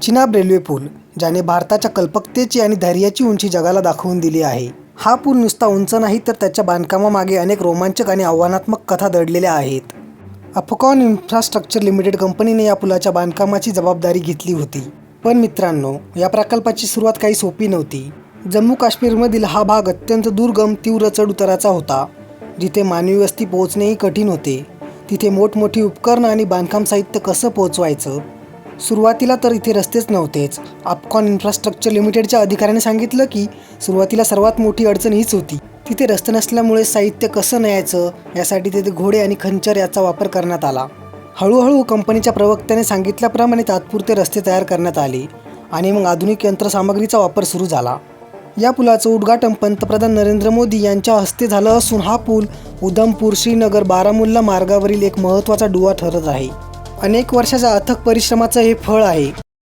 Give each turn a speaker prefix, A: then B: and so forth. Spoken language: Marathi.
A: चिनाब रेल्वे पूल, ज्याने भारताच्या कल्पकतेची आणि धैर्याची उंची जगाला दाखवून दिली आहे. हा पूल नुसता उंच नाही तर त्याच्या बांधकामामागे अनेक रोमांचक आणि आव्हानात्मक कथा दडलेल्या आहेत. अफकॉन इन्फ्रास्ट्रक्चर लिमिटेड कंपनीने या पुलाच्या बांधकामाची जबाबदारी घेतली होती. पण मित्रांनो, या प्रकल्पाची सुरुवात काही सोपी नव्हती. जम्मू काश्मीरमधील हा भाग अत्यंत दुर्गम, तीव्र चढउताराचा होता, जिथे मानवी वस्ती पोहोचणेही कठीण होते. तिथे मोठमोठी उपकरणं आणि बांधकाम साहित्य कसं पोहोचवायचं? सुरुवातीला तर इथे रस्तेच नव्हतेच. अफकॉन इन्फ्रास्ट्रक्चर लिमिटेडच्या अधिकाऱ्याने सांगितलं की सुरुवातीला सर्वात मोठी अडचण हीच होती. तिथे रस्ते नसल्यामुळे साहित्य कसं न्यायचं यासाठी तिथे घोडे आणि खंचर याचा वापर करण्यात आला. हळूहळू कंपनीच्या प्रवक्त्याने सांगितल्याप्रमाणे तात्पुरते रस्ते तयार करण्यात आले आणि मग आधुनिक यंत्रसामग्रीचा वापर सुरू झाला. या पुलाचं उद्घाटन पंतप्रधान नरेंद्र मोदी यांच्या हस्ते झालं असून हा पूल उधमपूर, श्रीनगर, बारामुल्ला मार्गावरील एक महत्त्वाचा दुवा ठरत आहे. अनेक वर्षाच्या अथक परिश्रमाचं हे फळ आहे.